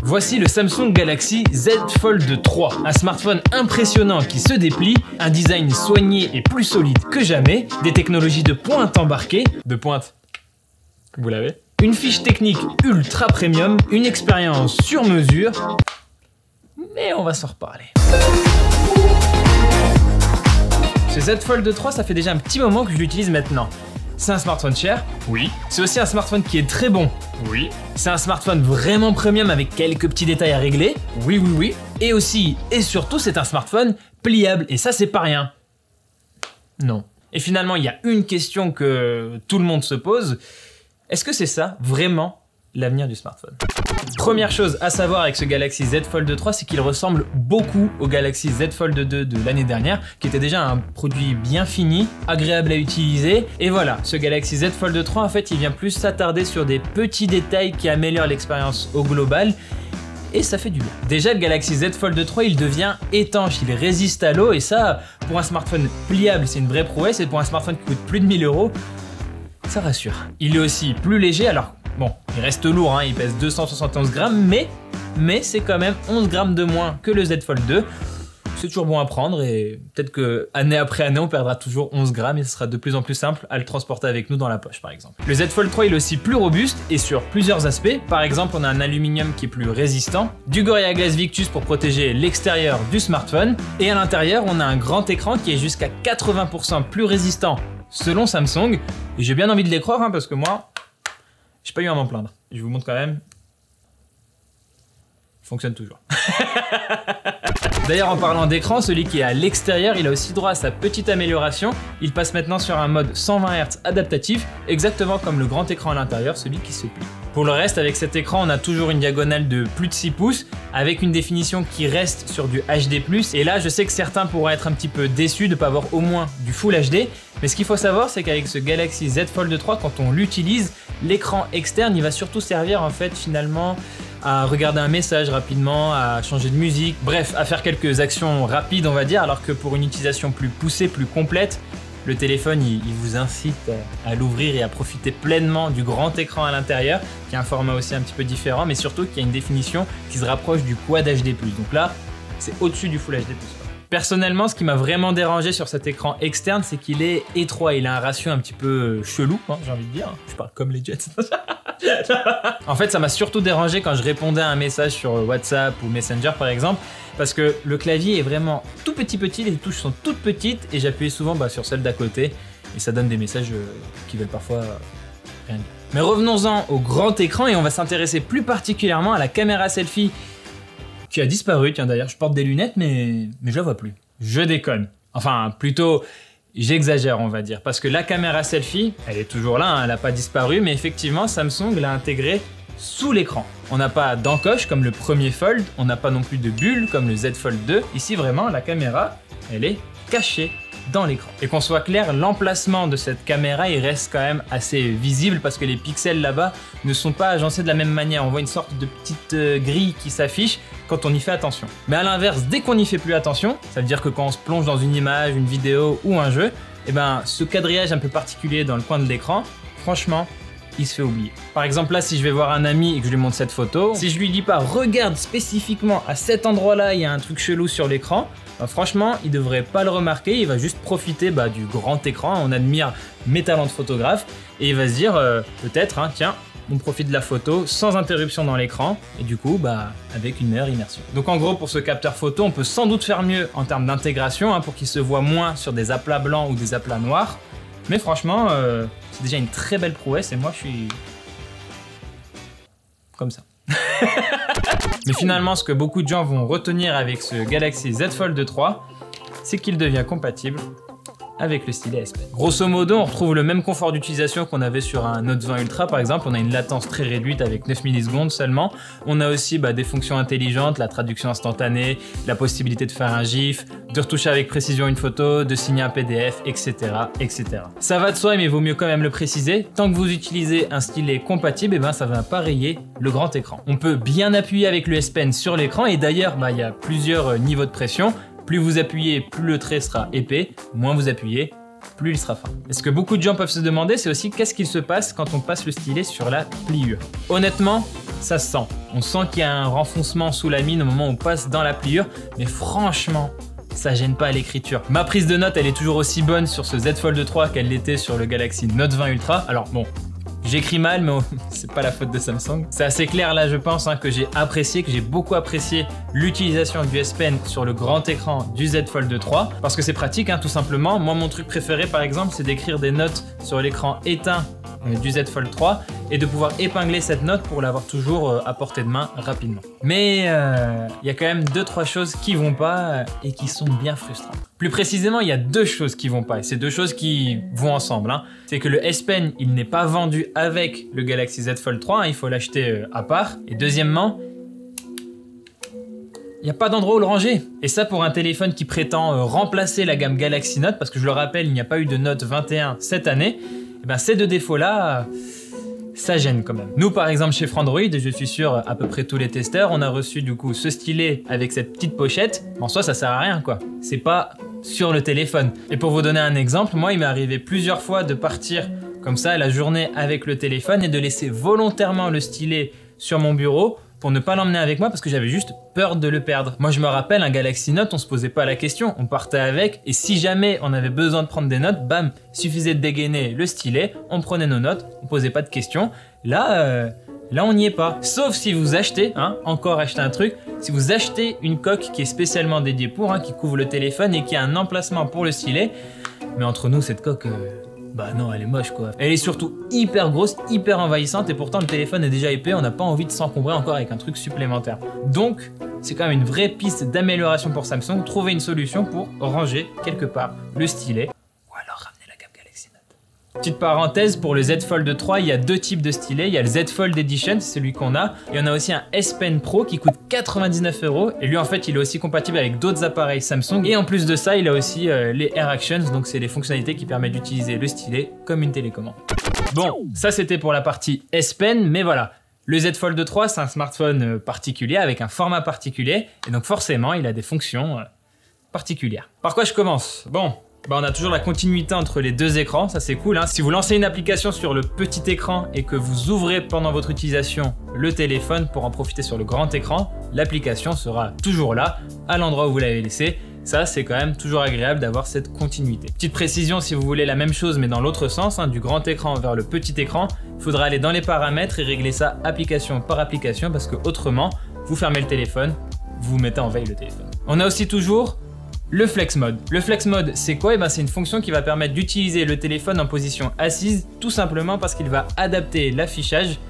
Voici le Samsung Galaxy Z Fold 3, un smartphone impressionnant qui se déplie, un design soigné et plus solide que jamais, des technologies de pointe embarquées, de pointe, vous l'avez, une fiche technique ultra premium, une expérience sur mesure, mais on va s'en reparler. Ce Z Fold 3, ça fait déjà un petit moment que je l'utilise maintenant. C'est un smartphone cher, oui. C'est aussi un smartphone qui est très bon, oui. C'est un smartphone vraiment premium avec quelques petits détails à régler, oui, oui, oui. Et aussi, et surtout, c'est un smartphone pliable, et ça, c'est pas rien. Non. Et finalement, il y a une question que tout le monde se pose. Est-ce que c'est ça, vraiment, l'avenir du smartphone? Première chose à savoir avec ce Galaxy Z Fold 3, c'est qu'il ressemble beaucoup au Galaxy Z Fold 2 de l'année dernière, qui était déjà un produit bien fini, agréable à utiliser. Et voilà, ce Galaxy Z Fold 3, en fait, il vient plus s'attarder sur des petits détails qui améliorent l'expérience au global. Et ça fait du bien. Déjà, le Galaxy Z Fold 3, il devient étanche, il résiste à l'eau. Et ça, pour un smartphone pliable, c'est une vraie prouesse. Et pour un smartphone qui coûte plus de 1000 €, ça rassure. Il est aussi plus léger, alors bon, il reste lourd, hein, il pèse 271 grammes, mais c'est quand même 11 grammes de moins que le Z Fold 2. C'est toujours bon à prendre et peut-être que année après année, on perdra toujours 11 grammes et ce sera de plus en plus simple à le transporter avec nous dans la poche, par exemple. Le Z Fold 3, il est aussi plus robuste et sur plusieurs aspects. Par exemple, on a un aluminium qui est plus résistant, du Gorilla Glass Victus pour protéger l'extérieur du smartphone et à l'intérieur, on a un grand écran qui est jusqu'à 80% plus résistant selon Samsung. Et j'ai bien envie de les croire, hein, parce que moi, j'ai pas eu à m'en plaindre. Je vous montre quand même. Il fonctionne toujours. D'ailleurs, en parlant d'écran, celui qui est à l'extérieur, il a aussi droit à sa petite amélioration. Il passe maintenant sur un mode 120 Hz adaptatif, exactement comme le grand écran à l'intérieur, celui qui se plie. Pour le reste, avec cet écran, on a toujours une diagonale de plus de 6 pouces, avec une définition qui reste sur du HD+. Et là, je sais que certains pourraient être un petit peu déçus de ne pas avoir au moins du Full HD. Mais ce qu'il faut savoir, c'est qu'avec ce Galaxy Z Fold 3, quand on l'utilise, l'écran externe, il va surtout servir en fait finalement à regarder un message rapidement, à changer de musique, bref, à faire quelques actions rapides on va dire, alors que pour une utilisation plus poussée, plus complète, le téléphone il vous incite à l'ouvrir et à profiter pleinement du grand écran à l'intérieur, qui a un format aussi un petit peu différent, mais surtout qui a une définition qui se rapproche du Quad HD+. Donc là, c'est au-dessus du Full HD+. Personnellement, ce qui m'a vraiment dérangé sur cet écran externe, c'est qu'il est étroit. Il a un ratio un petit peu chelou, hein, j'ai envie de dire. Je parle comme les Jets. En fait, ça m'a surtout dérangé quand je répondais à un message sur WhatsApp ou Messenger, par exemple, parce que le clavier est vraiment tout petit, les touches sont toutes petites et j'appuyais souvent sur celle d'à côté et ça donne des messages qui veulent parfois rien dire. Mais revenons-en au grand écran et on va s'intéresser plus particulièrement à la caméra selfie qui a disparu. Tiens, d'ailleurs, je porte des lunettes, mais je la vois plus. Je déconne. Enfin, plutôt, j'exagère, on va dire. Parce que la caméra selfie, elle est toujours là, hein, elle n'a pas disparu, mais effectivement, Samsung l'a intégrée sous l'écran. On n'a pas d'encoche comme le premier Fold, on n'a pas non plus de bulle comme le Z Fold 2. Ici, vraiment, la caméra, elle est cachée dans l'écran. Et qu'on soit clair, l'emplacement de cette caméra, il reste quand même assez visible parce que les pixels là-bas ne sont pas agencés de la même manière. On voit une sorte de petite grille qui s'affiche quand on y fait attention. Mais à l'inverse, dès qu'on n'y fait plus attention, ça veut dire que quand on se plonge dans une image, une vidéo ou un jeu, et ce quadrillage un peu particulier dans le coin de l'écran, franchement, il se fait oublier. Par exemple là, si je vais voir un ami et que je lui montre cette photo, si je lui dis pas regarde spécifiquement à cet endroit-là, il y a un truc chelou sur l'écran, franchement, il devrait pas le remarquer, il va juste profiter du grand écran, on admire mes talents de photographe et il va se dire peut-être, hein, tiens, on profite de la photo sans interruption dans l'écran et du coup, avec une meilleure immersion. Donc en gros, pour ce capteur photo, on peut sans doute faire mieux en termes d'intégration, hein, pour qu'il se voit moins sur des aplats blancs ou des aplats noirs. Mais franchement, c'est déjà une très belle prouesse et moi je suis comme ça. Mais finalement, ce que beaucoup de gens vont retenir avec ce Galaxy Z Fold 3, c'est qu'il devient compatible avec le stylet S Pen. Grosso modo, on retrouve le même confort d'utilisation qu'on avait sur un Note 20 Ultra par exemple. On a une latence très réduite avec 9 millisecondes seulement. On a aussi des fonctions intelligentes, la traduction instantanée, la possibilité de faire un GIF, de retoucher avec précision une photo, de signer un PDF, etc., etc. Ça va de soi, mais il vaut mieux quand même le préciser. Tant que vous utilisez un stylet compatible, ça va pas rayer le grand écran. On peut bien appuyer avec le S Pen sur l'écran et d'ailleurs, il y a plusieurs niveaux de pression. Plus vous appuyez, plus le trait sera épais, moins vous appuyez, plus il sera fin. Et ce que beaucoup de gens peuvent se demander, c'est aussi qu'est-ce qu'il se passe quand on passe le stylet sur la pliure. Honnêtement, ça se sent. On sent qu'il y a un renfoncement sous la mine au moment où on passe dans la pliure, mais franchement, ça gêne pas l'écriture. Ma prise de notes, elle est toujours aussi bonne sur ce Z Fold 3 qu'elle l'était sur le Galaxy Note 20 Ultra. Alors bon, j'écris mal, mais c'est pas la faute de Samsung. C'est assez clair là, je pense, que j'ai apprécié, que j'ai beaucoup apprécié l'utilisation du S Pen sur le grand écran du Z Fold 3 parce que c'est pratique, tout simplement. Moi, mon truc préféré, par exemple, c'est d'écrire des notes sur l'écran éteint du Z Fold 3 et de pouvoir épingler cette note pour l'avoir toujours à portée de main rapidement. Mais il y a quand même 2-3 choses qui vont pas et qui sont bien frustrantes. Plus précisément, il y a 2 choses qui vont pas et c'est 2 choses qui vont ensemble. C'est que le S Pen, il n'est pas vendu avec le Galaxy Z Fold 3, il faut l'acheter à part. Et deuxièmement, il n'y a pas d'endroit où le ranger. Et ça, pour un téléphone qui prétend remplacer la gamme Galaxy Note, parce que je le rappelle, il n'y a pas eu de Note 21 cette année, et ben ces 2 défauts-là, ça gêne quand même. Nous, par exemple, chez Frandroid, je suis sûr à peu près tous les testeurs, on a reçu du coup ce stylet avec cette petite pochette. En soi, ça sert à rien, quoi. C'est pas sur le téléphone. Et pour vous donner un exemple, moi, il m'est arrivé plusieurs fois de partir comme ça la journée avec le téléphone et de laisser volontairement le stylet sur mon bureau pour ne pas l'emmener avec moi parce que j'avais juste peur de le perdre. Moi, je me rappelle, un Galaxy Note, on se posait pas la question, on partait avec et si jamais on avait besoin de prendre des notes, bam, il suffisait de dégainer le stylet, on prenait nos notes, on posait pas de questions. Là, on n'y est pas. Sauf si vous achetez, encore acheter un truc, si vous achetez une coque qui est spécialement dédiée pour, qui couvre le téléphone et qui a un emplacement pour le stylet. Mais entre nous, cette coque... bah non, elle est moche quoi. Elle est surtout hyper grosse, hyper envahissante et pourtant le téléphone est déjà épais, on n'a pas envie de s'encombrer encore avec un truc supplémentaire. Donc, c'est quand même une vraie piste d'amélioration pour Samsung, trouver une solution pour ranger quelque part le stylet ou alors ramener la gamme Galaxy Note. Petite parenthèse, pour le Z Fold 3, il y a 2 types de stylets. Il y a le Z Fold Edition, c'est celui qu'on a. Et on a aussi un S Pen Pro qui coûte 99 €. Et lui, en fait, il est aussi compatible avec d'autres appareils Samsung. Et en plus de ça, il a aussi les Air Actions. Donc, c'est les fonctionnalités qui permettent d'utiliser le stylet comme une télécommande. Bon, ça, c'était pour la partie S Pen. Mais voilà, le Z Fold 3, c'est un smartphone particulier avec un format particulier. Et donc, forcément, il a des fonctions particulières. Par quoi je commence? Bon. On a toujours la continuité entre les 2 écrans, ça c'est cool. Si vous lancez une application sur le petit écran et que vous ouvrez pendant votre utilisation le téléphone pour en profiter sur le grand écran, l'application sera toujours là, à l'endroit où vous l'avez laissé. Ça, c'est quand même toujours agréable d'avoir cette continuité. Petite précision, si vous voulez la même chose mais dans l'autre sens, du grand écran vers le petit écran, il faudra aller dans les paramètres et régler ça application par application parce que autrement, vous fermez le téléphone, vous mettez en veille le téléphone. On a aussi toujours le Flex Mode. Le Flex Mode, c'est quoi? C'est une fonction qui va permettre d'utiliser le téléphone en position assise, tout simplement parce qu'il va adapter l'affichage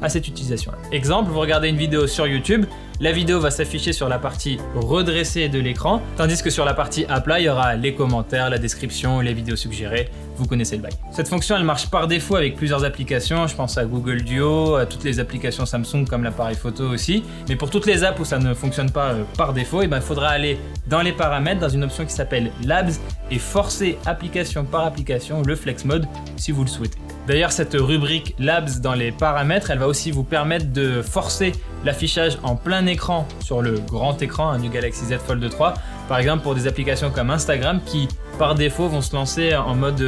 à cette utilisation-là. Exemple, vous regardez une vidéo sur YouTube, la vidéo va s'afficher sur la partie redressée de l'écran, tandis que sur la partie à plat, il y aura les commentaires, la description, les vidéos suggérées, vous connaissez le bail. Cette fonction, elle marche par défaut avec plusieurs applications, je pense à Google Duo, à toutes les applications Samsung comme l'appareil photo aussi, mais pour toutes les apps où ça ne fonctionne pas par défaut, il faudra aller dans les paramètres, dans une option qui s'appelle Labs et forcer application par application le Flex Mode si vous le souhaitez. D'ailleurs, cette rubrique Labs dans les paramètres, elle va aussi vous permettre de forcer l'affichage en plein écran sur le grand écran du Galaxy Z Fold 3. Par exemple, pour des applications comme Instagram qui, par défaut, vont se lancer en mode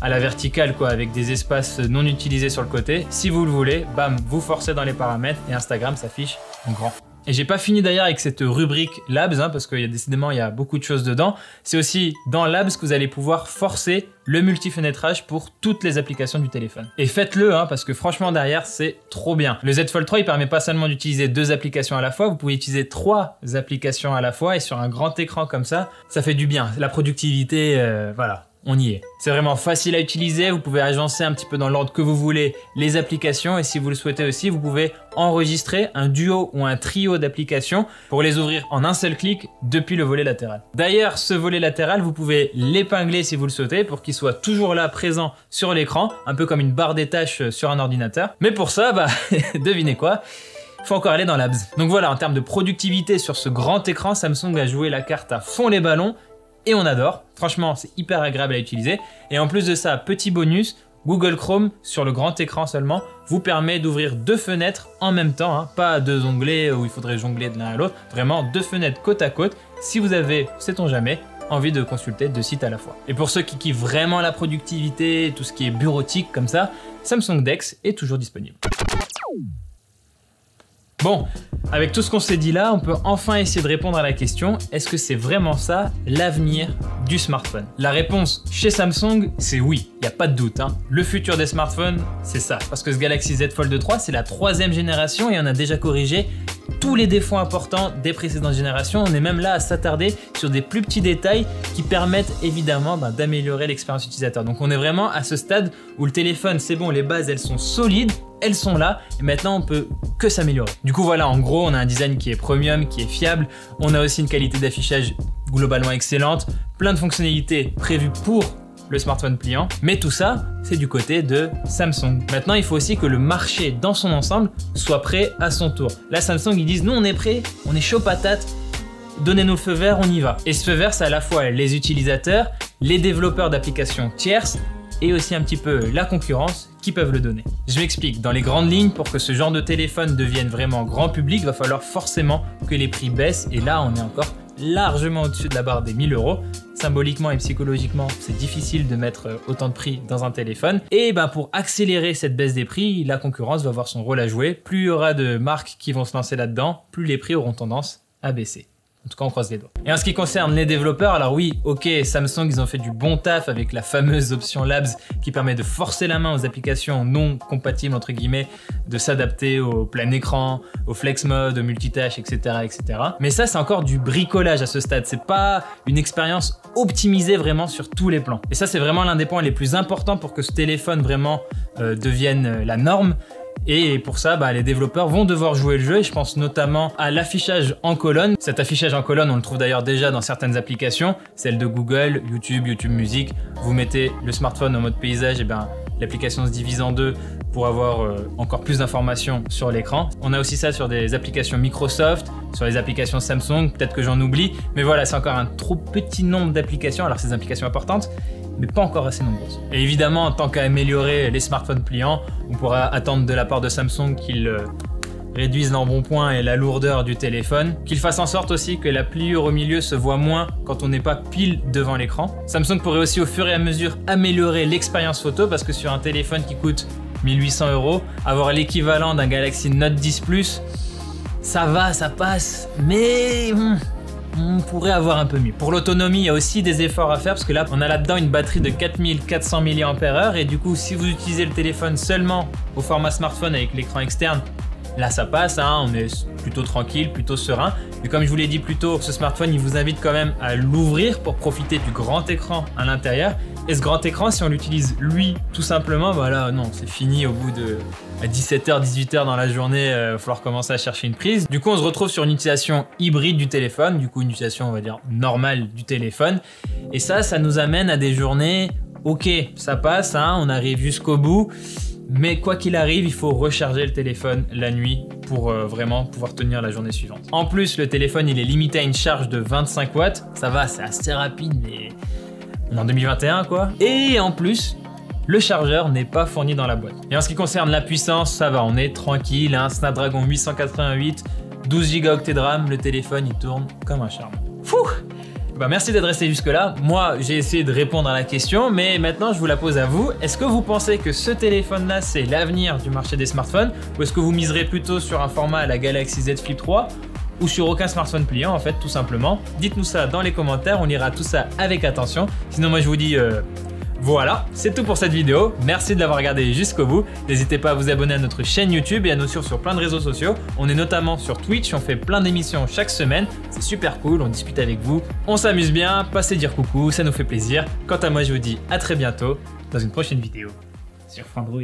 à la verticale, avec des espaces non utilisés sur le côté. Si vous le voulez, bam, vous forcez dans les paramètres et Instagram s'affiche en grand. Et j'ai pas fini d'ailleurs avec cette rubrique Labs, parce qu'il y a décidément il y a beaucoup de choses dedans. C'est aussi dans Labs que vous allez pouvoir forcer le multifenêtrage pour toutes les applications du téléphone. Et faites-le, parce que franchement derrière c'est trop bien. Le Z Fold 3 il permet pas seulement d'utiliser 2 applications à la fois, vous pouvez utiliser 3 applications à la fois et sur un grand écran comme ça fait du bien. La productivité, voilà. On y est. C'est vraiment facile à utiliser, vous pouvez agencer un petit peu dans l'ordre que vous voulez les applications et si vous le souhaitez aussi, vous pouvez enregistrer un duo ou un trio d'applications pour les ouvrir en un seul clic depuis le volet latéral. D'ailleurs, ce volet latéral, vous pouvez l'épingler si vous le souhaitez pour qu'il soit toujours là présent sur l'écran, un peu comme une barre des tâches sur un ordinateur. Mais pour ça, devinez quoi ? Il faut encore aller dans Labs. Donc voilà, en termes de productivité sur ce grand écran, Samsung a joué la carte à fond les ballons. Et on adore, franchement c'est hyper agréable à utiliser. Et en plus de ça, petit bonus, Google Chrome sur le grand écran seulement vous permet d'ouvrir 2 fenêtres en même temps, pas 2 onglets où il faudrait jongler de l'un à l'autre, vraiment 2 fenêtres côte à côte. Si vous avez, sait-on jamais, envie de consulter 2 sites à la fois. Et pour ceux qui kiffent vraiment la productivité, tout ce qui est bureautique comme ça, Samsung DeX est toujours disponible. Bon, avec tout ce qu'on s'est dit là, on peut enfin essayer de répondre à la question, est-ce que c'est vraiment ça l'avenir du smartphone? La réponse chez Samsung, c'est oui, il n'y a pas de doute. Le futur des smartphones, c'est ça. Parce que ce Galaxy Z Fold 3, c'est la 3e génération et on a déjà corrigé tous les défauts importants des précédentes générations. On est même là à s'attarder sur des plus petits détails qui permettent évidemment d'améliorer l'expérience utilisateur. Donc on est vraiment à ce stade où le téléphone, c'est bon, les bases, elles sont solides, elles sont là et maintenant on peut que s'améliorer. Du coup voilà, en gros on a un design qui est premium, qui est fiable, on a aussi une qualité d'affichage globalement excellente, plein de fonctionnalités prévues pour le smartphone pliant, mais tout ça c'est du côté de Samsung. Maintenant il faut aussi que le marché dans son ensemble soit prêt à son tour. Là Samsung ils disent nous on est prêt, on est chaud patate, donnez-nous le feu vert, on y va. Et ce feu vert c'est à la fois les utilisateurs, les développeurs d'applications tierces et aussi un petit peu la concurrence qui peuvent le donner. Je m'explique, dans les grandes lignes, pour que ce genre de téléphone devienne vraiment grand public, il va falloir forcément que les prix baissent et là on est encore largement au-dessus de la barre des 1000 €. Symboliquement et psychologiquement, c'est difficile de mettre autant de prix dans un téléphone. Et pour accélérer cette baisse des prix, la concurrence va avoir son rôle à jouer. Plus il y aura de marques qui vont se lancer là-dedans, plus les prix auront tendance à baisser. En tout cas, on croise les doigts. Et en ce qui concerne les développeurs, alors oui, ok, Samsung, ils ont fait du bon taf avec la fameuse option Labs qui permet de forcer la main aux applications non compatibles, entre guillemets, de s'adapter au plein écran, au flex mode, au multitâche, etc., etc. Mais ça, c'est encore du bricolage à ce stade. C'est pas une expérience optimisée vraiment sur tous les plans. Et ça, c'est vraiment l'un des points les plus importants pour que ce téléphone vraiment devienne la norme. Et pour ça, les développeurs vont devoir jouer le jeu et je pense notamment à l'affichage en colonne. Cet affichage en colonne, on le trouve d'ailleurs déjà dans certaines applications, celle de Google, YouTube, YouTube Music. Vous mettez le smartphone en mode paysage, et l'application se divise en deux pour avoir encore plus d'informations sur l'écran. On a aussi ça sur des applications Microsoft, sur les applications Samsung, peut-être que j'en oublie, mais voilà, c'est encore un trop petit nombre d'applications, alors c'est des applications importantes, mais pas encore assez nombreuses. Et évidemment, en tant qu'à améliorer les smartphones pliants, on pourra attendre de la part de Samsung qu'ils réduisent l'embonpoint et la lourdeur du téléphone, qu'ils fassent en sorte aussi que la pliure au milieu se voit moins quand on n'est pas pile devant l'écran. Samsung pourrait aussi au fur et à mesure améliorer l'expérience photo parce que sur un téléphone qui coûte 1800 €, avoir l'équivalent d'un Galaxy Note 10 Plus, ça va, ça passe, mais on pourrait avoir un peu mieux. Pour l'autonomie, il y a aussi des efforts à faire parce que là, on a là-dedans une batterie de 4400 mAh et du coup, si vous utilisez le téléphone seulement au format smartphone avec l'écran externe, là ça passe, on est plutôt tranquille, plutôt serein. Mais comme je vous l'ai dit plus tôt, ce smartphone, il vous invite quand même à l'ouvrir pour profiter du grand écran à l'intérieur. Et ce grand écran, si on l'utilise lui tout simplement, là non, c'est fini au bout de 17h, 18h dans la journée, il va falloir commencer à chercher une prise. Du coup, on se retrouve sur une utilisation hybride du téléphone, du coup une utilisation, on va dire, normale du téléphone. Et ça nous amène à des journées, ok, ça passe, on arrive jusqu'au bout. Mais quoi qu'il arrive, il faut recharger le téléphone la nuit pour vraiment pouvoir tenir la journée suivante. En plus, le téléphone, il est limité à une charge de 25 watts. Ça va, c'est assez rapide, mais on est en 2021 quoi. Et en plus, le chargeur n'est pas fourni dans la boîte. Et en ce qui concerne la puissance, ça va, on est tranquille. Snapdragon 888, 12 Go de RAM, le téléphone, il tourne comme un charme. Fouh! Merci d'être resté jusque là. Moi, j'ai essayé de répondre à la question, mais maintenant je vous la pose à vous. Est-ce que vous pensez que ce téléphone-là, c'est l'avenir du marché des smartphones, ou est-ce que vous miserez plutôt sur un format à la Galaxy Z Flip 3 ou sur aucun smartphone pliant en fait, tout simplement? Dites-nous ça dans les commentaires, on lira tout ça avec attention. Sinon moi je vous dis voilà, c'est tout pour cette vidéo. Merci de l'avoir regardé jusqu'au bout. N'hésitez pas à vous abonner à notre chaîne YouTube et à nous suivre sur plein de réseaux sociaux. On est notamment sur Twitch, on fait plein d'émissions chaque semaine. C'est super cool, on discute avec vous, on s'amuse bien, passez dire coucou, ça nous fait plaisir. Quant à moi, je vous dis à très bientôt dans une prochaine vidéo sur Frandroid.